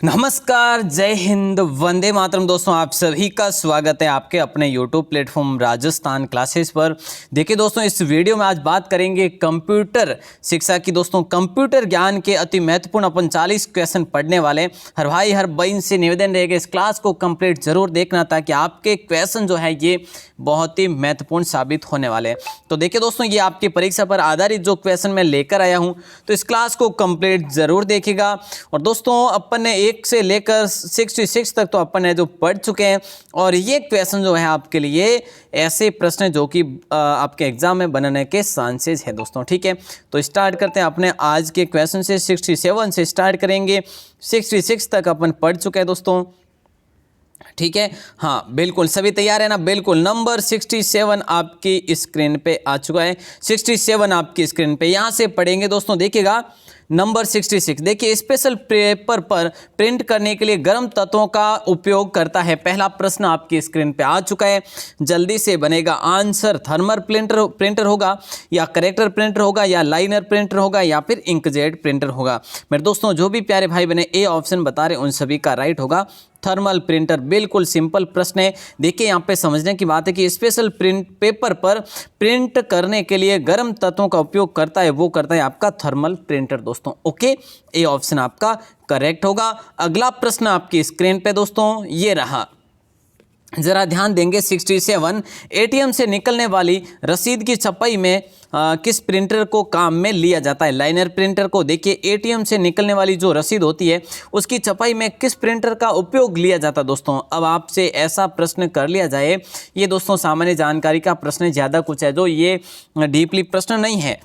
नमस्कार, जय हिंद, वंदे मातरम। दोस्तों आप सभी का स्वागत है आपके अपने यूट्यूब प्लेटफॉर्म राजस्थान क्लासेस पर। देखिए दोस्तों, इस वीडियो में आज बात करेंगे कंप्यूटर शिक्षा की। दोस्तों कंप्यूटर ज्ञान के अति महत्वपूर्ण अपन 40 क्वेश्चन पढ़ने वाले। हर भाई हर बहन से निवेदन रहेगा इस क्लास को कंप्लीट जरूर देखना, ताकि आपके क्वेश्चन जो है ये बहुत ही महत्वपूर्ण साबित होने वाले हैं। तो देखिए दोस्तों, ये आपकी परीक्षा पर आधारित जो क्वेश्चन मैं लेकर आया हूँ, तो इस क्लास को कंप्लीट जरूर देखिएगा। और दोस्तों अपन ने 1 से लेकर 66 तक तो अपन ने जो पढ़ चुके हैं, और ये क्वेश्चन जो है आपके लिए ऐसे प्रश्न जो कि आपके एग्जाम में बनने के चांसेस है दोस्तों। ठीक है, तो स्टार्ट करते हैं अपने आज के क्वेश्चन से। 67 से स्टार्ट करेंगे, 66 तक अपन पढ़ चुके हैं दोस्तों। ठीक है, हाँ बिल्कुल, सभी तैयार है ना? बिल्कुल, नंबर 67 आपकी स्क्रीन पे आ चुका है। 67 आपकी स्क्रीन पे, यहाँ से पढ़ेंगे दोस्तों। देखिएगा नंबर 66, देखिए स्पेशल पेपर पर प्रिंट करने के लिए गर्म तत्वों का उपयोग करता है। पहला प्रश्न आपकी स्क्रीन पे आ चुका है, जल्दी से बनेगा आंसर। थर्मल प्रिंटर होगा, या करेक्टर प्रिंटर होगा, या लाइनर प्रिंटर होगा, या फिर इंकजेट प्रिंटर होगा। मेरे दोस्तों जो भी प्यारे भाई बने ए ऑप्शन बता रहे उन सभी का राइट होगा थर्मल प्रिंटर। बिल्कुल सिंपल प्रश्न है। देखिए यहाँ पे समझने की बात है कि स्पेशल प्रिंट पेपर पर प्रिंट करने के लिए गर्म तत्वों का उपयोग करता है, वो करता है आपका थर्मल प्रिंटर दोस्तों। ओके, ए ऑप्शन आपका करेक्ट होगा। अगला प्रश्न आपकी स्क्रीन पे दोस्तों ये रहा, जरा ध्यान देंगे। 67, एटीएम से निकलने वाली रसीद की छपाई में किस प्रिंटर को काम में लिया जाता है? लाइनर प्रिंटर को। देखिए एटीएम से निकलने वाली जो रसीद होती है उसकी छपाई में किस प्रिंटर का उपयोग लिया जाता है दोस्तों? अब आपसे ऐसा प्रश्न कर लिया जाए, ये दोस्तों सामान्य जानकारी का प्रश्न है, ज़्यादा कुछ है जो ये डीपली प्रश्न नहीं है।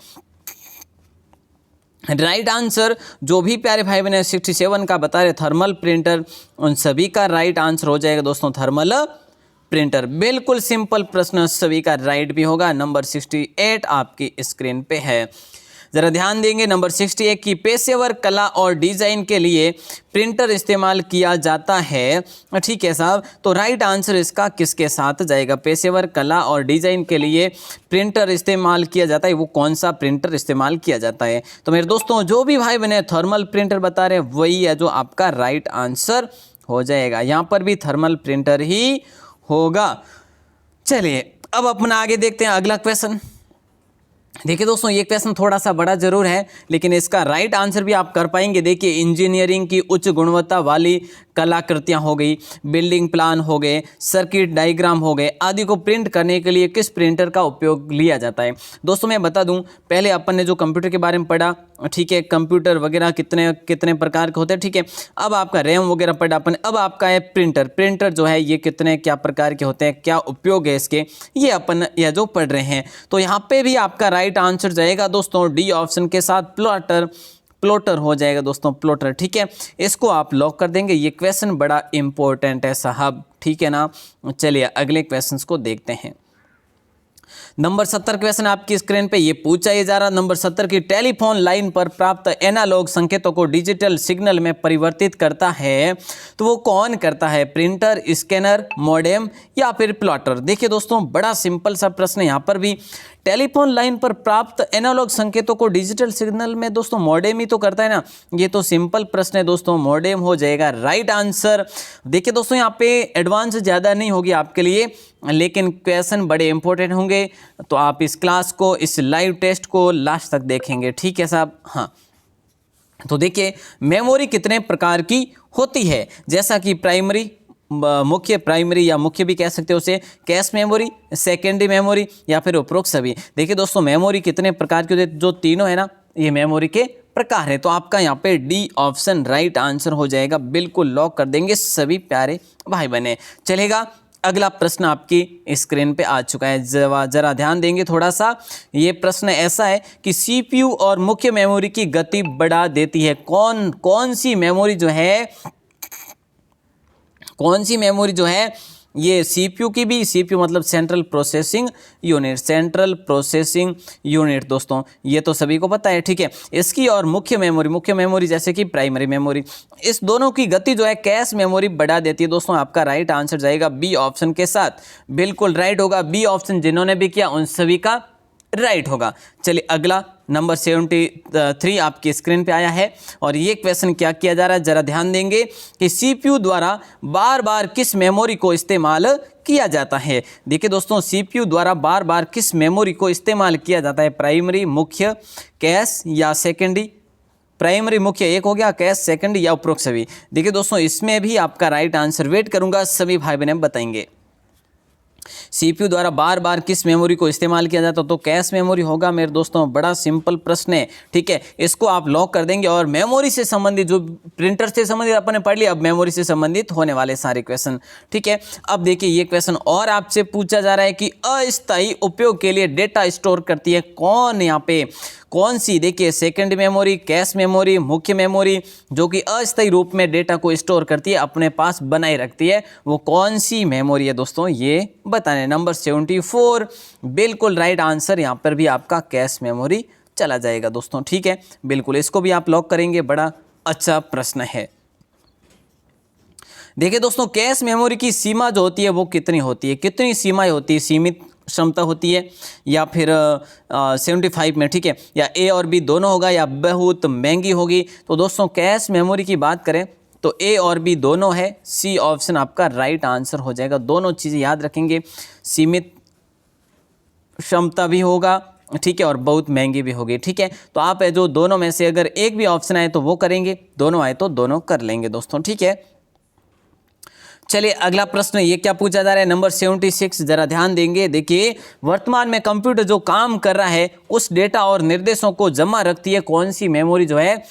राइट आंसर जो भी प्यारे भाई बने 67 का बता रहे थर्मल प्रिंटर, उन सभी का राइट आंसर हो जाएगा दोस्तों थर्मल प्रिंटर। बिल्कुल सिंपल प्रश्न, सभी का राइट भी होगा। नंबर 68 आपकी स्क्रीन पे है, जरा ध्यान देंगे। नंबर 61 की पेशेवर कला और डिजाइन के लिए प्रिंटर इस्तेमाल किया जाता है। ठीक है साहब, तो राइट आंसर इसका किसके साथ जाएगा? पेशेवर कला और डिजाइन के लिए प्रिंटर इस्तेमाल किया जाता है, वो कौन सा प्रिंटर इस्तेमाल किया जाता है? तो मेरे दोस्तों जो भी भाई बने थर्मल प्रिंटर बता रहे वही है जो आपका राइट आंसर हो जाएगा। यहाँ पर भी थर्मल प्रिंटर ही होगा। चलिए अब अपना आगे देखते हैं अगला क्वेश्चन। देखिए दोस्तों ये क्वेश्चन थोड़ा सा बड़ा जरूर है, लेकिन इसका राइट आंसर भी आप कर पाएंगे। देखिए इंजीनियरिंग की उच्च गुणवत्ता वाली कलाकृतियां हो गई, बिल्डिंग प्लान हो गए, सर्किट डायग्राम हो गए आदि को प्रिंट करने के लिए किस प्रिंटर का उपयोग लिया जाता है? दोस्तों मैं बता दूं, पहले अपन ने जो कंप्यूटर के बारे में पढ़ा, ठीक है, कंप्यूटर वगैरह कितने कितने प्रकार के होते हैं। ठीक है, अब आपका रैम वगैरह पढ़ा अपन, अब आपका है प्रिंटर जो है ये कितने क्या प्रकार के होते हैं, क्या उपयोग है इसके, ये अपन यह जो पढ़ रहे हैं। तो यहाँ पे भी आपका राइट आंसर जाएगा दोस्तों डी ऑप्शन के साथ प्लॉटर हो जाएगा दोस्तों, प्लॉटर। ठीक है, इसको आप लॉक कर देंगे। ये क्वेश्चन बड़ा इंपॉर्टेंट है साहब, ठीक है ना? चलिए अगले क्वेश्चंस को देखते हैं। नंबर 70 क्वेश्चन आपकी स्क्रीन पे ये पूछा जा रहा। नंबर 70 की टेलीफोन लाइन पर प्राप्त एनालॉग संकेतों को डिजिटल सिग्नल में परिवर्तित करता है, तो वो कौन करता है? प्रिंटर, स्कैनर, मॉडेम या फिर प्लॉटर? देखिए दोस्तों बड़ा सिंपल सा प्रश्न है। यहाँ पर भी टेलीफोन लाइन पर प्राप्त एनालॉग संकेतों को डिजिटल सिग्नल में दोस्तों मॉडेम ही तो करता है ना। ये तो सिंपल प्रश्न है दोस्तों, मॉडेम हो जाएगा राइट आंसर। देखिए दोस्तों यहाँ पे एडवांस ज़्यादा नहीं होगी आपके लिए, लेकिन क्वेश्चन बड़े इंपॉर्टेंट होंगे, तो आप इस क्लास को, इस लाइव टेस्ट को लास्ट तक देखेंगे। ठीक है साहब, हाँ। तो देखिए मेमोरी कितने प्रकार की होती है? जैसा कि प्राइमरी, मुख्य प्राइमरी या मुख्य भी कह सकते हो उसे, कैश मेमोरी, सेकेंडरी मेमोरी या फिर उपरोक्त सभी। देखिए दोस्तों मेमोरी कितने प्रकार की होती है? जो तीनों है ना, ये मेमोरी के प्रकार है। तो आपका यहाँ पे डी ऑप्शन राइट आंसर हो जाएगा। बिल्कुल लॉक कर देंगे सभी प्यारे भाई बने। चलेगा, अगला प्रश्न आपकी स्क्रीन पे आ चुका है, जरा ध्यान देंगे थोड़ा सा। ये प्रश्न ऐसा है कि सीपीयू और मुख्य मेमोरी की गति बढ़ा देती है। कौन सी मेमोरी जो है ये सीपीयू की भी, सीपीयू मतलब सेंट्रल प्रोसेसिंग यूनिट दोस्तों, ये तो सभी को पता है। ठीक है, इसकी और मुख्य मेमोरी जैसे कि प्राइमरी मेमोरी, इस दोनों की गति जो है कैश मेमोरी बढ़ा देती है दोस्तों। आपका राइट आंसर जाएगा बी ऑप्शन के साथ। बिल्कुल राइट होगा बी ऑप्शन। जिन्होंने भी किया उन सभी का राइट होगा। चलिए अगला नंबर 73 आपकी स्क्रीन पे आया है और ये क्वेश्चन क्या किया जा रहा है, जरा ध्यान देंगे कि सीपीयू द्वारा बार बार किस मेमोरी को इस्तेमाल किया जाता है। देखिए दोस्तों, सीपीयू द्वारा बार बार किस मेमोरी को इस्तेमाल किया जाता है, प्राइमरी, मुख्य, कैश या सेकेंडरी। प्राइमरी मुख्य एक हो गया, कैश सेकेंडरी या उपरोक्त सभी। देखिए दोस्तों, इसमें भी आपका राइट आंसर वेट करूंगा, सभी भाई बहन बताएंगे। सीपीयू द्वारा बार बार किस मेमोरी को इस्तेमाल किया जाता तो कैश मेमोरी होगा मेरे दोस्तों। बड़ा सिंपल प्रश्न है, ठीक है, इसको आप लॉक कर देंगे। और मेमोरी से संबंधित जो प्रिंटर से संबंधित अपन ने पढ़ लिया, अब मेमोरी से संबंधित होने वाले सारे क्वेश्चन, ठीक है। अब देखिए ये क्वेश्चन और आपसे पूछा जा रहा है कि अस्थायी उपयोग के लिए डेटा स्टोर करती है कौन, यहाँ पे कौन सी, देखिए सेकेंडरी मेमोरी, कैश मेमोरी, मुख्य मेमोरी, जो कि अस्थायी रूप में डेटा को स्टोर करती है, अपने पास बनाए रखती है, वो कौन सी मेमोरी है दोस्तों, ये बताने। नंबर 74 बिल्कुल राइट आंसर, यहाँ पर भी आपका कैश मेमोरी चला जाएगा दोस्तों, ठीक है, बिल्कुल इसको भी आप लॉक करेंगे। बड़ा अच्छा प्रश्न है। देखिए दोस्तों, कैश मेमोरी की सीमा जो होती है वो कितनी होती है, कितनी सीमाएं होती है, सीमित क्षमता होती है या फिर 75 में, ठीक है, या ए और बी दोनों होगा या बहुत महंगी होगी। तो दोस्तों कैश मेमोरी की बात करें तो ए और बी दोनों है, सी ऑप्शन आपका राइट आंसर हो जाएगा। दोनों चीज़ें याद रखेंगे, सीमित क्षमता भी होगा, ठीक है, और बहुत महंगी भी होगी, ठीक है। तो आप है जो दोनों में से अगर एक भी ऑप्शन आए तो वो करेंगे, दोनों आए तो दोनों कर लेंगे दोस्तों, ठीक है। चलिए अगला प्रश्न ये क्या पूछा जा रहा है, नंबर 76, जरा ध्यान देंगे। देखिए, वर्तमान में कंप्यूटर जो काम कर रहा है उस डेटा और निर्देशों को जमा रखती है कौन सी मेमोरी, जो है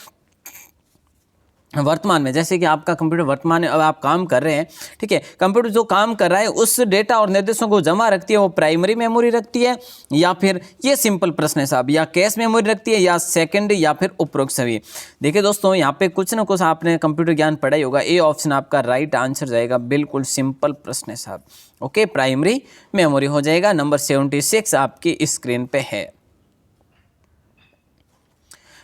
वर्तमान में, जैसे कि आपका कंप्यूटर वर्तमान में अब आप काम कर रहे हैं, ठीक है, कंप्यूटर जो काम कर रहा है उस डेटा और निर्देशों को जमा रखती है, वो प्राइमरी मेमोरी रखती है या फिर, ये सिंपल प्रश्न है साहब, या कैश मेमोरी रखती है या सेकेंडरी या फिर उपरोक्त सभी। देखिए दोस्तों, यहाँ पे कुछ ना कुछ आपने कंप्यूटर ज्ञान पढ़ा ही होगा, ए ऑप्शन आपका राइट आंसर जाएगा, बिल्कुल सिंपल प्रश्न है साहब। ओके, प्राइमरी मेमोरी हो जाएगा। नंबर 76 आपकी स्क्रीन पे है।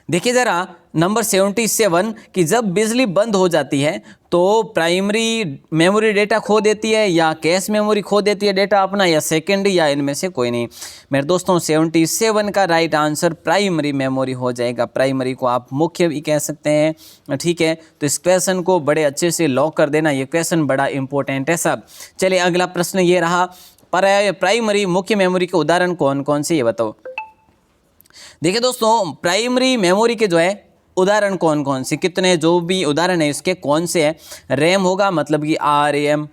देखिए जरा नंबर 77 कि जब बिजली बंद हो जाती है तो प्राइमरी मेमोरी डेटा खो देती है या कैश मेमोरी खो देती है डेटा अपना, या सेकेंडरी, या इनमें से कोई नहीं। मेरे दोस्तों 77 का राइट आंसर प्राइमरी मेमोरी हो जाएगा। प्राइमरी को आप मुख्य भी कह सकते हैं, ठीक है। तो इस क्वेश्चन को बड़े अच्छे से लॉक कर देना, ये क्वेश्चन बड़ा इंपॉर्टेंट है सब। चलिए अगला प्रश्न ये रहा, प्राइमरी मुख्य मेमोरी के उदाहरण कौन कौन से, ये बताओ। देखिए दोस्तों, प्राइमरी मेमोरी के जो है उदाहरण कौन कौन से, कितने जो भी उदाहरण है इसके कौन से हैं। रैम होगा, मतलब कि RAM,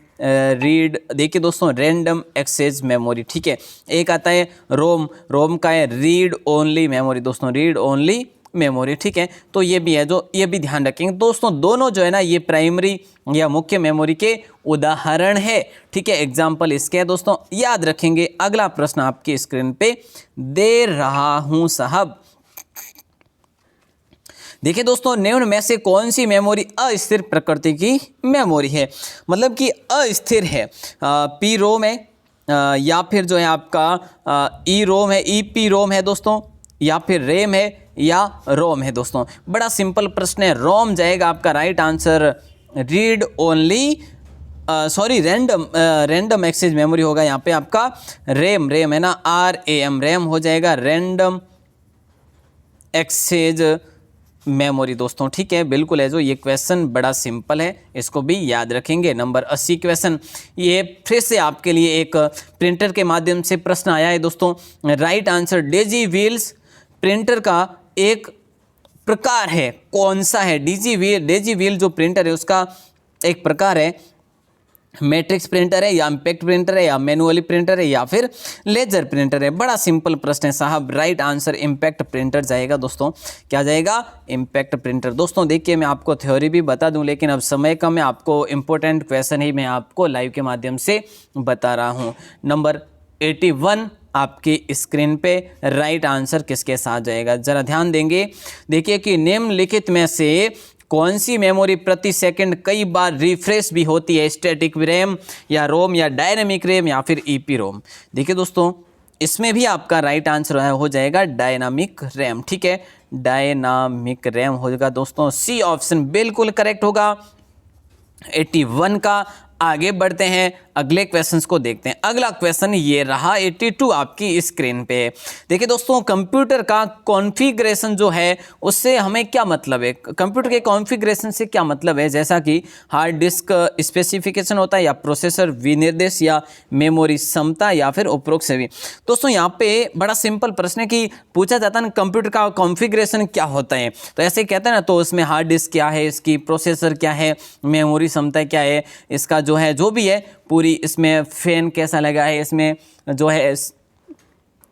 रीड, देखिए दोस्तों रैंडम एक्सेस मेमोरी, ठीक है। एक आता है रोम, रोम का है रीड ओनली मेमोरी दोस्तों, रीड ओनली मेमोरी, ठीक है। तो ये भी है, जो ये भी ध्यान रखेंगे दोस्तों, दोनों जो है ना ये प्राइमरी या मुख्य मेमोरी के उदाहरण है, ठीक है, एग्जाम्पल इसके है दोस्तों, याद रखेंगे। अगला प्रश्न आपकी स्क्रीन पे दे रहा हूं साहब। देखिए दोस्तों, निम्न में से कौन सी मेमोरी अस्थिर प्रकृति की मेमोरी है, मतलब कि अस्थिर है। पी रोम है या फिर जो है आपका ई रोम है, EP रोम है दोस्तों, या फिर रैम है या रोम है दोस्तों। बड़ा सिंपल प्रश्न है, रोम जाएगा आपका right answer. Read only random access memory होगा यहाँ पे आपका रैम, रैम है ना, RAM, रैम हो जाएगा रैंडम एक्सेस मेमोरी दोस्तों, ठीक है, बिल्कुल है। जो ये क्वेश्चन बड़ा सिंपल है, इसको भी याद रखेंगे। नंबर 80 क्वेश्चन, ये फिर से आपके लिए एक प्रिंटर के माध्यम से प्रश्न आया है दोस्तों। Right answer Daisy wheels printer का एक प्रकार है, कौन सा है। डेजी व्हील जो प्रिंटर है उसका एक प्रकार है, मैट्रिक्स प्रिंटर है या इम्पैक्ट प्रिंटर है या मैनुअली प्रिंटर है या फिर लेजर प्रिंटर है। बड़ा सिंपल प्रश्न है साहब, राइट आंसर इम्पैक्ट प्रिंटर जाएगा दोस्तों। क्या जाएगा, इम्पैक्ट प्रिंटर। दोस्तों देखिए, मैं आपको थ्योरी भी बता दूं, लेकिन अब समय कम है, आपको इंपॉर्टेंट क्वेश्चन ही मैं आपको लाइव के माध्यम से बता रहा हूं। नंबर 81 आपकी स्क्रीन पे राइट आंसर किसके साथ जाएगा, जरा ध्यान देंगे। देखिए कि निम्नलिखित में से कौन सी मेमोरी प्रति सेकंड कई बार रिफ्रेश भी होती है, स्टैटिक रैम या रोम या डायनामिक रैम या फिर EP रोम। देखिए दोस्तों, इसमें भी आपका राइट आंसर हो जाएगा डायनामिक रैम, ठीक है, डायनामिक रैम होगा दोस्तों। सी ऑप्शन बिल्कुल करेक्ट होगा। 81 का आगे बढ़ते हैं, अगले क्वेश्चंस को देखते हैं। अगला क्वेश्चन ये रहा 82 आपकी स्क्रीन पे। देखिए दोस्तों, कंप्यूटर का कॉन्फ़िगरेशन जो है उससे हमें क्या मतलब है, कंप्यूटर के कॉन्फ़िगरेशन से क्या मतलब है, जैसा कि हार्ड डिस्क स्पेसिफिकेशन होता है या प्रोसेसर विनिर्देश या मेमोरी क्षमता या फिर उपरोक्त सभी। दोस्तों यहाँ पे बड़ा सिंपल प्रश्न है कि पूछा जाता है ना कंप्यूटर का कॉन्फ़िगरेशन क्या होता है, तो ऐसे कहते हैं ना, तो उसमें हार्ड डिस्क क्या है, इसकी प्रोसेसर क्या है, मेमोरी क्षमता क्या है, इसका जो है जो भी है पूरी, इसमें फैन कैसा लगा है, इसमें जो है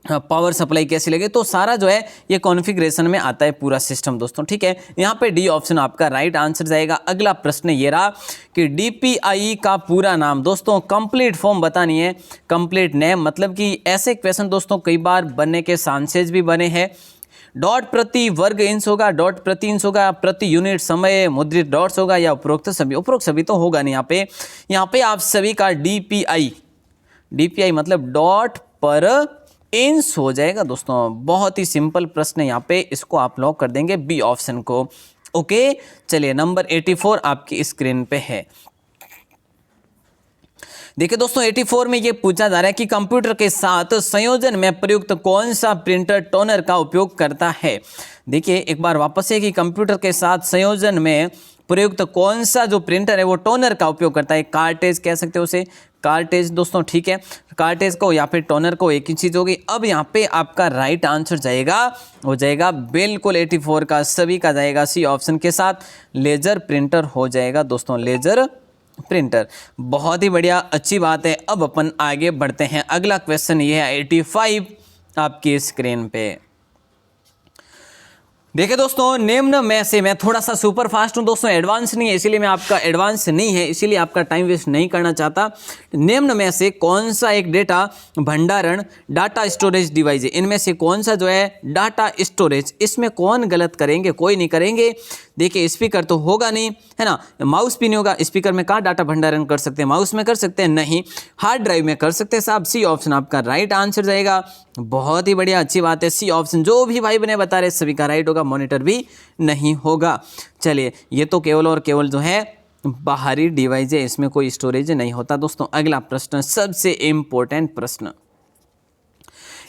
पावर सप्लाई कैसी लगे, तो सारा जो है ये कॉन्फ़िगरेशन में आता है पूरा सिस्टम दोस्तों। ठीक है, यहाँ पे डी ऑप्शन आपका राइट आंसर जाएगा। अगला प्रश्न ये रहा कि डीपीआई का पूरा नाम, दोस्तों कंप्लीट फॉर्म बतानी है, कंप्लीट नेम, मतलब कि ऐसे क्वेश्चन दोस्तों कई बार बनने के चांसेस भी बने हैं। डॉट प्रति वर्ग इंच होगा, डॉट प्रति इंच होगा, प्रति यूनिट समय, मुद्रित डॉट्स होगा या उपरोक्त सभी। उपरोक्त सभी तो होगा नहीं यहाँ पे आप सभी का डीपीआई मतलब डॉट पर इंच हो जाएगा दोस्तों। बहुत ही सिंपल प्रश्न है यहाँ पे, इसको आप लॉक कर देंगे बी ऑप्शन को। ओके, चलिए नंबर 84 आपकी स्क्रीन पे है। देखिए दोस्तों 84 में ये पूछा जा रहा है कि कंप्यूटर के साथ संयोजन में प्रयुक्त कौन सा प्रिंटर टोनर का उपयोग करता है। देखिए एक बार वापस है कि कंप्यूटर के साथ संयोजन में प्रयुक्त कौन सा जो प्रिंटर है वो टोनर का उपयोग करता है। कार्टेज कह सकते हो उसे, कार्टेज दोस्तों। ठीक है, कार्टेज को या फिर टोनर को एक ही चीज होगी। अब यहाँ पे आपका राइट आंसर जाएगा, हो जाएगा बिल्कुल 84 का सभी का जाएगा सी ऑप्शन के साथ, लेजर प्रिंटर हो जाएगा दोस्तों, लेजर प्रिंटर। बहुत ही बढ़िया, अच्छी बात है। अब अपन आगे बढ़ते हैं, अगला क्वेश्चन ये है 85 आपकी स्क्रीन पे। देखिए दोस्तों निम्न में से, मैं थोड़ा सा सुपर फास्ट हूं दोस्तों, एडवांस नहीं है, इसीलिए मैं आपका एडवांस नहीं है, इसीलिए आपका टाइम वेस्ट नहीं करना चाहता। निम्न में से कौन सा एक डेटा भंडारण डाटा स्टोरेज डिवाइस है, इनमें से कौन सा जो है डाटा स्टोरेज, इसमें कौन गलत करेंगे, कोई नहीं करेंगे। देखिए स्पीकर तो होगा नहीं, है ना, माउस भी नहीं होगा, स्पीकर में कहाँ डाटा भंडारण कर सकते हैं, माउस में कर सकते हैं नहीं, हार्ड ड्राइव में कर सकते हैं साहब। सी ऑप्शन आपका राइट आंसर जाएगा। बहुत ही बढ़िया, अच्छी बात है, सी ऑप्शन जो भी भाई बने बता रहे सभी का राइट होगा, मॉनिटर भी नहीं होगा। चलिए ये तो केवल और केवल जो है बाहरी डिवाइस है, इसमें कोई स्टोरेज नहीं होता दोस्तों। अगला प्रश्न सबसे इंपॉर्टेंट प्रश्न,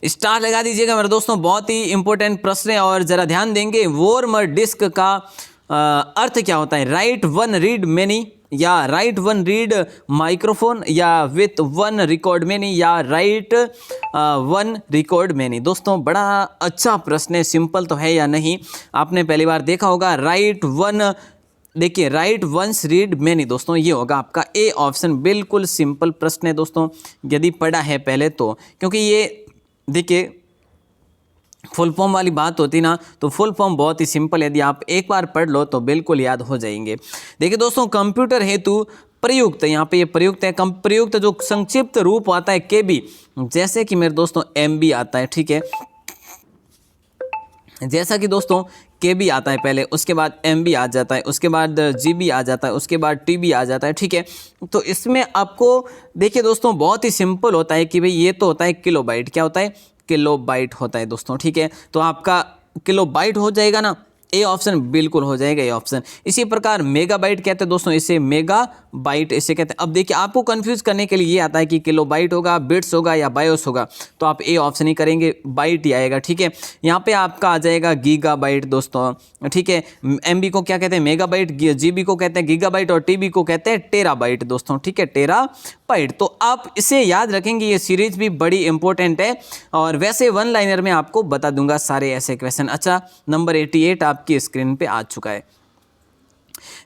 स्टार लगा दीजिएगा मेरे दोस्तों, बहुत ही इंपॉर्टेंट प्रश्न है और जरा ध्यान देंगे। वॉर्म डिस्क का अर्थ क्या होता है, राइट वन रीड मेनी या राइट वन रीड माइक्रोफोन या विथ वन रिकॉर्ड मेनी या राइट वन रिकॉर्ड मेनी। दोस्तों बड़ा अच्छा प्रश्न है, सिंपल तो है या नहीं, आपने पहली बार देखा होगा। राइट वन, देखिए राइट वंस रीड मेनी दोस्तों, ये होगा आपका ए ऑप्शन। बिल्कुल सिंपल प्रश्न है दोस्तों, यदि पढ़ा है पहले तो, क्योंकि ये देखिए फुल फॉर्म वाली बात होती ना, तो फुल फॉर्म बहुत ही सिंपल, यदि आप एक बार पढ़ लो तो बिल्कुल याद हो जाएंगे। देखिए दोस्तों कंप्यूटर हेतु प्रयुक्त, यहाँ पे ये प्रयुक्त है, प्रयुक्त जो संक्षिप्त रूप आता है केबी, जैसे कि मेरे दोस्तों एमबी आता है। ठीक है, जैसा कि दोस्तों केबी आता है पहले, उसके बाद एमबी आ जाता है, उसके बाद जीबी आ जाता है, उसके बाद टीबी आ जाता है। ठीक है, तो इसमें आपको देखिए दोस्तों बहुत ही सिंपल होता है कि भाई ये तो होता है किलोबाइट, क्या होता है, किलोबाइट होता है दोस्तों। ठीक है, तो आपका किलोबाइट हो जाएगा ना, ए ऑप्शन बिल्कुल हो जाएगा ए ऑप्शन। इसी प्रकार मेगाबाइट कहते हैं दोस्तों, इसे मेगाबाइट इसे कहते हैं। अब देखिए आपको कंफ्यूज करने के लिए ये आता है कि किलोबाइट होगा, बिट्स होगा या बायोस होगा, तो आप ए ऑप्शन ही करेंगे, बाइट ही आएगा। ठीक है, यहाँ पे आपका आ जाएगा गीगाबाइट दोस्तों। ठीक है, एमबी को क्या कहते हैं, मेगाबाइट, जीबी को कहते हैं गीगाबाइट और टीबी को कहते हैं टेराबाइट दोस्तों। ठीक है, टेराबाइट। तो आप इसे याद रखेंगे, ये सीरीज भी बड़ी इंपॉर्टेंट है और वैसे वन लाइनर में आपको बता दूंगा सारे ऐसे क्वेश्चन। अच्छा, नंबर 88 आपकी स्क्रीन पे आ चुका है।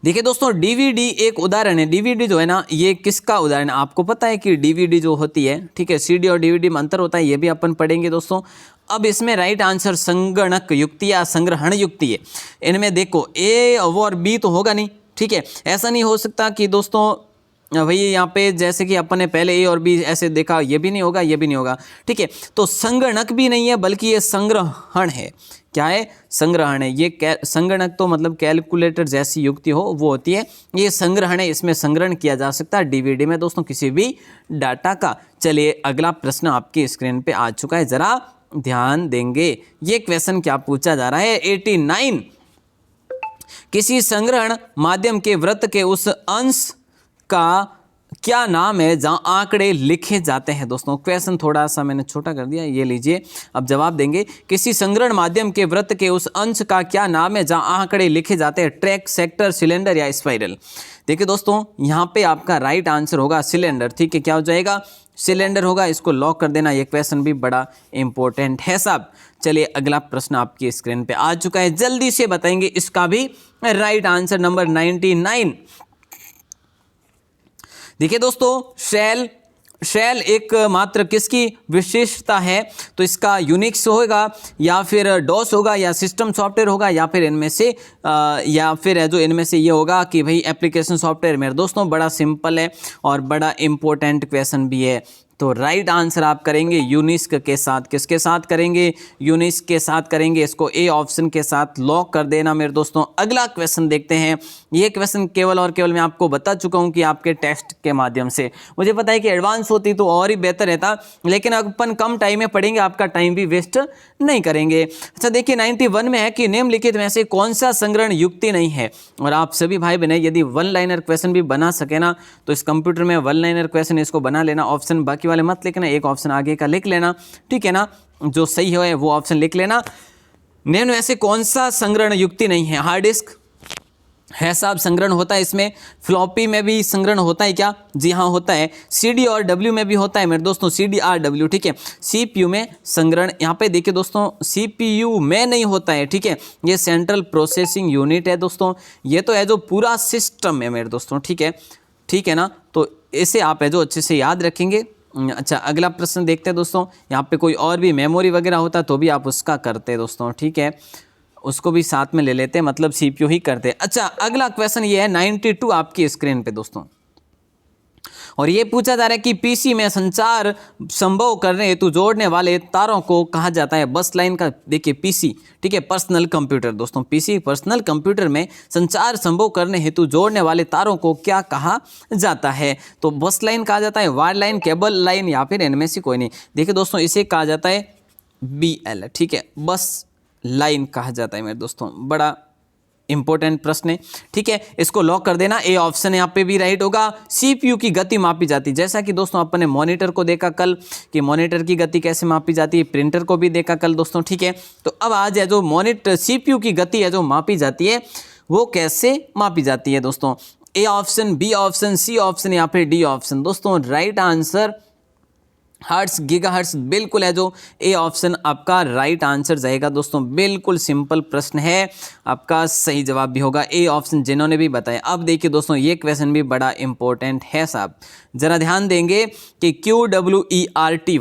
देखिए दोस्तों डीवीडी एक उदाहरण है। डीवीडी जो है ना, ये किसका उदाहरण है, आपको पता है कि डीवीडी जो होती है, ठीक है, सीडी और डीवीडी में अंतर होता है, ये भी अपन पढ़ेंगे दोस्तों। अब इसमें राइट आंसर संगणक युक्ति या संग्रहण युक्ति है। इनमें देखो ए और बी तो होगा नहीं। ठीक है, ऐसा नहीं हो सकता कि दोस्तों भैया यहाँ पे जैसे कि अपन ने पहले ए और बी ऐसे देखा, ये भी नहीं होगा, ये भी नहीं होगा। ठीक है, तो संगणक भी नहीं है, बल्कि ये संग्रहण है। क्या है, संग्रहण है। ये संगणक तो मतलब कैलकुलेटर जैसी युक्ति हो वो होती है, ये संग्रहण है, इसमें संग्रहण किया जा सकता है डीवीडी में दोस्तों किसी भी डाटा का। चलिए अगला प्रश्न आपकी स्क्रीन पे आ चुका है, जरा ध्यान देंगे। ये क्वेश्चन क्या पूछा जा रहा है, 89, किसी संग्रहण माध्यम के वृत्त के उस अंश का क्या नाम है जहां आंकड़े लिखे जाते हैं? दोस्तों क्वेश्चन थोड़ा सा मैंने छोटा कर दिया, ये लीजिए। अब जवाब देंगे, किसी संग्रहण माध्यम के वृत्त के उस अंश का क्या नाम है जहां आंकड़े लिखे जाते हैं? ट्रैक, सेक्टर, सिलेंडर या स्पाइरल? देखिए दोस्तों, यहाँ पे आपका राइट आंसर होगा सिलेंडर। ठीक है, क्या हो जाएगा? सिलेंडर होगा। इसको लॉक कर देना। ये क्वेश्चन भी बड़ा इंपॉर्टेंट है साहब। चलिए अगला प्रश्न आपकी स्क्रीन पे आ चुका है, जल्दी से बताएंगे इसका भी राइट आंसर। नंबर 99। देखिए दोस्तों, शेल एक मात्र किसकी विशेषता है? तो इसका यूनिक्स होगा या फिर डॉस होगा या सिस्टम सॉफ्टवेयर होगा या फिर इनमें से जो इनमें से ये होगा कि भाई एप्लीकेशन सॉफ्टवेयर। मेरे दोस्तों बड़ा सिंपल है और बड़ा इंपॉर्टेंट क्वेश्चन भी है। तो राइट आंसर आप करेंगे यूनिक्स के साथ। किसके साथ करेंगे? यूनिक्स के साथ करेंगे। इसको ए ऑप्शन के साथ लॉक कर देना मेरे दोस्तों। अगला क्वेश्चन देखते हैं। ये क्वेश्चन केवल और केवल मैं आपको बता चुका हूं कि आपके टेस्ट के माध्यम से। मुझे पता है कि एडवांस होती तो और ही बेहतर रहता, लेकिन अपन कम टाइम में पढ़ेंगे, आपका टाइम भी वेस्ट नहीं करेंगे। अच्छा देखिए, 91 में है कि निम्नलिखित में से कौन सा संग्रहण युक्ति नहीं है? और आप सभी भाई बहन यदि वन लाइनर क्वेश्चन भी बना सके ना, तो इस कंप्यूटर में वन लाइनर क्वेश्चन इसको बना लेना। ऑप्शन बाकी वाले मत लिखना, एक ऑप्शन आगे का लिख लेना, ठीक है ना? जो सही है वो ऑप्शन लिख लेना। निम्न में से कौन सा संग्रहण युक्ति नहीं है? हार्ड डिस्क है साहब, संग्रहण होता है इसमें। फ्लॉपी में भी संग्रहण होता है क्या? जी हाँ होता है। CD और W में भी होता है मेरे दोस्तों, CDRW, ठीक है। CPU में संग्रहण, यहाँ पे देखिए दोस्तों, CPU में नहीं होता है, ठीक है। ये सेंट्रल प्रोसेसिंग यूनिट है दोस्तों, ये तो है जो पूरा सिस्टम है मेरे दोस्तों, ठीक है, ठीक है ना? तो इसे आप है जो अच्छे से याद रखेंगे। अच्छा अगला प्रश्न देखते हैं दोस्तों। यहाँ पे कोई और भी मेमोरी वगैरह होता तो भी आप उसका करते दोस्तों, ठीक है, उसको भी साथ में ले लेते, मतलब CPU ही करते। अच्छा अगला क्वेश्चन ये है 92 आपकी स्क्रीन पे दोस्तों, और ये पूछा जा रहा है कि PC में संचार संभव करने हेतु जोड़ने वाले तारों को कहा जाता है? बस लाइन का देखिए PC, ठीक है, पर्सनल कंप्यूटर दोस्तों, PC पर्सनल कंप्यूटर में संचार संभव करने हेतु जोड़ने वाले तारों को क्या कहा जाता है? तो बस लाइन कहा जाता है, वायर लाइन, केबल लाइन या फिर इनमें से कोई नहीं। देखिए दोस्तों, इसे कहा जाता है BL, ठीक है, बस लाइन कहा जाता है मेरे दोस्तों। बड़ा इंपॉर्टेंट प्रश्न है, ठीक है, इसको लॉक कर देना। ए ऑप्शन यहाँ पे भी राइट होगा। CPU की गति मापी जाती, जैसा कि दोस्तों अपन ने मॉनिटर को देखा कल कि मॉनिटर की गति कैसे मापी जाती है, प्रिंटर को भी देखा कल दोस्तों, ठीक है। तो अब आज है जो मॉनिटर CPU की गति है जो मापी जाती है, वो कैसे मापी जाती है दोस्तों? A option, B option, C option या फिर डी ऑप्शन? दोस्तों राइट आंसर हर्ट्स, गीगाहर्ट्स बिल्कुल है, जो ए ऑप्शन आपका राइट आंसर जाएगा दोस्तों। बिल्कुल सिंपल प्रश्न है, आपका सही जवाब भी होगा ए ऑप्शन, जिन्होंने भी बताया। अब देखिए दोस्तों, ये क्वेश्चन भी बड़ा इंपॉर्टेंट है साहब, जरा ध्यान देंगे कि QWERTY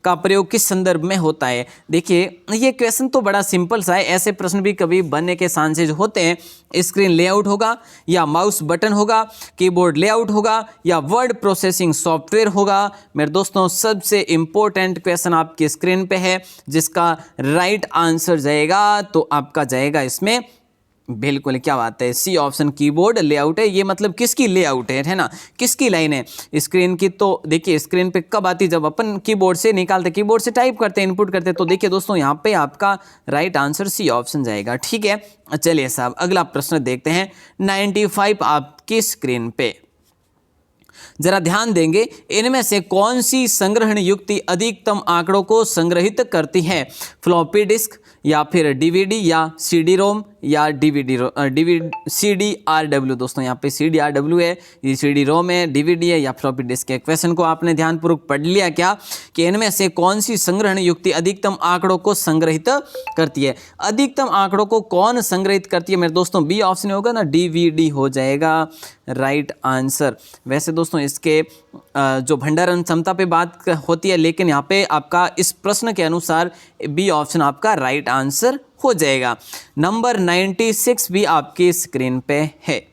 का प्रयोग किस संदर्भ में होता है? देखिए ये क्वेश्चन तो बड़ा सिंपल सा है, ऐसे प्रश्न भी कभी बनने के चांसेज होते हैं। स्क्रीन लेआउट होगा या माउस बटन होगा, कीबोर्ड लेआउट होगा या वर्ड प्रोसेसिंग सॉफ्टवेयर होगा? मेरे दोस्तों सबसे इंपॉर्टेंट क्वेश्चन आपकी स्क्रीन पे है, जिसका राइट आंसर जाएगा तो आपका जाएगा इसमें बिल्कुल, क्या बात है, सी ऑप्शन, कीबोर्ड लेआउट है। ये मतलब किसकी लेआउट है ना, किसकी लाइन है स्क्रीन की? तो देखिए स्क्रीन पे कब आती, जब अपन कीबोर्ड से निकालते, कीबोर्ड से टाइप करते, इनपुट करते। तो देखिए दोस्तों, यहाँ पे आपका राइट आंसर सी ऑप्शन जाएगा, ठीक है। चलिए साहब अगला प्रश्न देखते हैं। 95 आपकी स्क्रीन पे, जरा ध्यान देंगे, इनमें से कौन सी संग्रहण युक्ति अधिकतम आंकड़ों को संग्रहित करती है? फ्लॉपी डिस्क या फिर DVD या CD रोम या CDRW? दोस्तों यहाँ पे CDRW है, ये CD रोम है, DVD है या फ्लॉपी डिस्क है? क्वेश्चन को आपने ध्यानपूर्वक पढ़ लिया क्या कि इनमें से कौन सी संग्रहण युक्ति अधिकतम आंकड़ों को संग्रहित करती है? अधिकतम आंकड़ों को कौन संग्रहित करती है मेरे दोस्तों? बी ऑप्शन होगा ना, DVD हो जाएगा राइट आंसर। वैसे दोस्तों इसके जो भंडारण क्षमता पे बात होती है, लेकिन यहाँ पे आपका इस प्रश्न के अनुसार बी ऑप्शन आपका राइट आंसर हो जाएगा। नंबर 96 भी आपकी स्क्रीन पे है।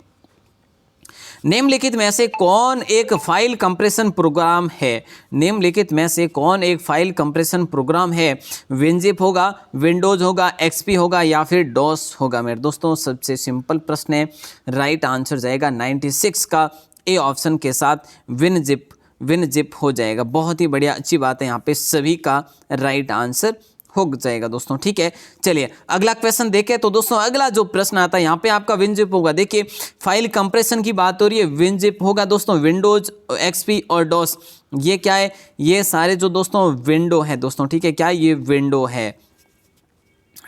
निम्नलिखित में से कौन एक फाइल कंप्रेशन प्रोग्राम है? निम्नलिखित में से कौन एक फाइल कंप्रेशन प्रोग्राम है? विनजिप होगा, विंडोज होगा, XP होगा या फिर डॉस होगा? मेरे दोस्तों सबसे सिंपल प्रश्न है, राइट आंसर जाएगा 96 का ए ऑप्शन के साथ विनजिप हो जाएगा। बहुत ही बढ़िया, अच्छी बात है, यहाँ पे सभी का राइट आंसर हो जाएगा दोस्तों। ठीक है, चलिए अगला क्वेश्चन देखें। तो दोस्तों अगला जो प्रश्न आता है यहाँ पे आपका विनजिप होगा। देखिए फाइल कंप्रेशन की बात हो रही है, विनजिप होगा दोस्तों। विंडोज एक्सपी और डॉस ये क्या है, ये सारे जो दोस्तों विंडो है दोस्तों। ठीक है, क्या ये विंडो है,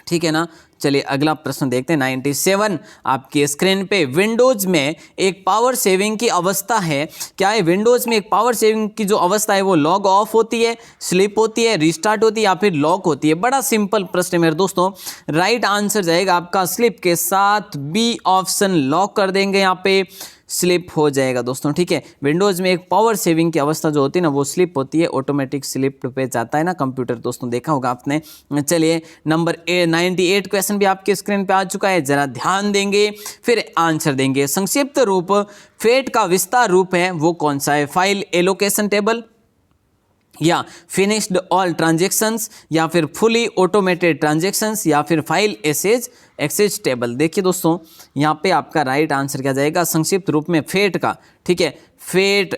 ठीक है ना। चलिए अगला प्रश्न देखते हैं। 97 आपके स्क्रीन पे, विंडोज में एक पावर सेविंग की अवस्था है। क्या है, विंडोज में एक पावर सेविंग की जो अवस्था है वो लॉग ऑफ होती है, स्लिप होती है, रिस्टार्ट होती है या फिर लॉक होती है। बड़ा सिंपल प्रश्न है मेरे दोस्तों। राइट आंसर जाएगा आपका स्लिप के साथ बी ऑप्शन, लॉक कर देंगे यहाँ पे, स्लिप हो जाएगा दोस्तों। ठीक है, विंडोज में एक पावर सेविंग की अवस्था जो होती है ना वो स्लिप होती है, ऑटोमेटिक स्लिप पे जाता है ना कंप्यूटर दोस्तों, देखा होगा आपने। चलिए नंबर 98 क्वेश्चन भी आपके स्क्रीन पे आ चुका है, जरा ध्यान देंगे फिर आंसर देंगे। संक्षिप्त रूप फेट का विस्तार रूप है वो कौन सा है, फाइल एलोकेशन टेबल या फिनिश्ड ऑल ट्रांजेक्शंस या फिर फुली ऑटोमेटेड ट्रांजेक्शंस या फिर फाइल एक्सेस टेबल। देखिए दोस्तों यहाँ पे आपका राइट आंसर क्या जाएगा, संक्षिप्त रूप में फेट का। ठीक है, फेट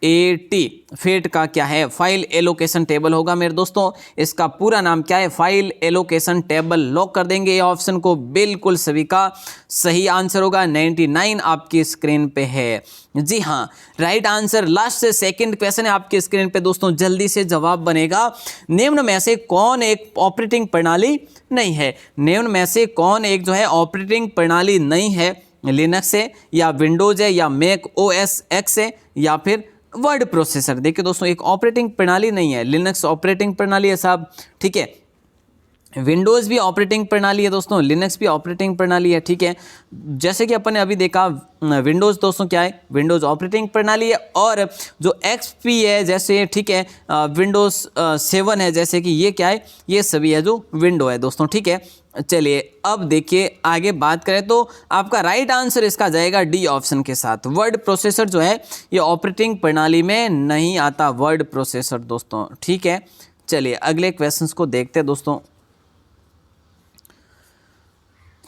FAT, फेट का क्या है, फाइल एलोकेशन टेबल होगा मेरे दोस्तों। इसका पूरा नाम क्या है, फाइल एलोकेशन टेबल। लॉक कर देंगे ये ऑप्शन को, बिल्कुल सभी का सही आंसर होगा। 99 आपकी स्क्रीन पे है। जी हाँ, राइट आंसर। लास्ट से सेकंड क्वेश्चन है आपकी स्क्रीन पे दोस्तों, जल्दी से जवाब बनेगा। निम्न में से कौन एक ऑपरेटिंग प्रणाली नहीं है, निम्न में से कौन एक जो है ऑपरेटिंग प्रणाली नहीं है, लिनक्स है या विंडोज है या मैक OS X है या फिर वर्ड प्रोसेसर। देखिए दोस्तों एक ऑपरेटिंग प्रणाली नहीं है, लिनक्स ऑपरेटिंग प्रणाली है साहब। ठीक है, विंडोज़ भी ऑपरेटिंग प्रणाली है दोस्तों, लिनक्स भी ऑपरेटिंग प्रणाली है। ठीक है, जैसे कि अपन ने अभी देखा विंडोज़ दोस्तों क्या है, विंडोज़ ऑपरेटिंग प्रणाली है। और जो XP है जैसे, ठीक है, विंडोज़ 7 है जैसे कि ये क्या है, ये सभी है जो विंडो है दोस्तों। ठीक है, चलिए अब देखिए आगे बात करें तो आपका राइट आंसर इसका जाएगा डी ऑप्शन के साथ। वर्ड प्रोसेसर जो है ये ऑपरेटिंग प्रणाली में नहीं आता, वर्ड प्रोसेसर दोस्तों। ठीक है, चलिए अगले क्वेश्चंस को देखते हैं दोस्तों।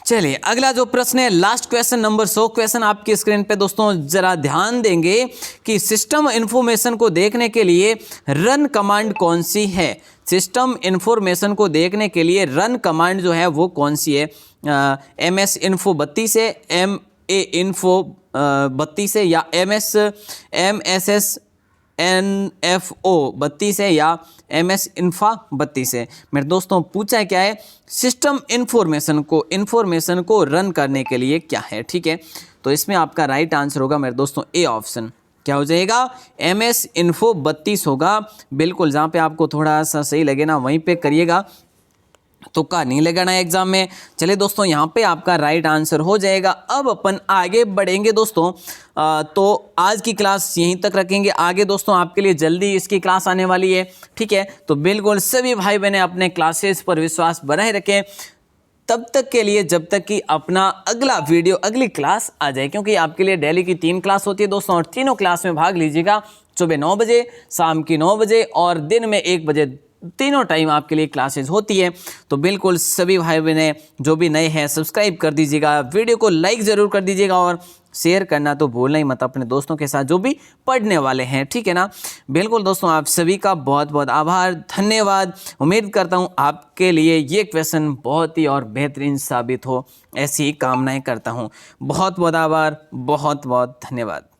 चलिए अगला जो प्रश्न है, लास्ट क्वेश्चन नंबर 100 क्वेश्चन आपकी स्क्रीन पे दोस्तों, जरा ध्यान देंगे कि सिस्टम इंफॉर्मेशन को देखने के लिए रन कमांड कौन सी है। सिस्टम इंफॉर्मेशन को देखने के लिए रन कमांड जो है वो कौन सी है, MS Info 32 है, MA Info 32 है या MSS NFO 32 है या MS Info 32 है। मेरे दोस्तों पूछा क्या है, सिस्टम इंफॉर्मेशन को रन करने के लिए क्या है। ठीक है, तो इसमें आपका राइट आंसर होगा मेरे दोस्तों ए ऑप्शन। क्या हो जाएगा, MS Info 32 होगा। बिल्कुल, जहाँ पे आपको थोड़ा सा सही लगे ना वहीं पे करिएगा, तुक्का नहीं लगाना एग्जाम में। चलिए दोस्तों यहाँ पे आपका राइट आंसर हो जाएगा। अब अपन आगे बढ़ेंगे दोस्तों, तो आज की क्लास यहीं तक रखेंगे। आगे दोस्तों आपके लिए जल्दी इसकी क्लास आने वाली है। ठीक है, तो बिल्कुल सभी भाई बहनें अपने क्लासेस पर विश्वास बनाए रखें तब तक के लिए, जब तक कि अपना अगला वीडियो, अगली क्लास आ जाए। क्योंकि आपके लिए डेली की 3 क्लास होती है दोस्तों, और तीनों क्लास में भाग लीजिएगा। सुबह 9 बजे, शाम की 9 बजे और दिन में 1 बजे, तीनों टाइम आपके लिए क्लासेस होती है। तो बिल्कुल सभी भाई बहनें जो भी नए हैं सब्सक्राइब कर दीजिएगा, वीडियो को लाइक ज़रूर कर दीजिएगा और शेयर करना तो भूलना ही मत अपने दोस्तों के साथ जो भी पढ़ने वाले हैं। ठीक है ना, बिल्कुल दोस्तों आप सभी का बहुत बहुत आभार, धन्यवाद। उम्मीद करता हूँ आपके लिए ये क्वेश्चन बहुत ही और बेहतरीन साबित हो, ऐसी ही कामनाएं करता हूँ। बहुत बहुत आभार, बहुत बहुत धन्यवाद।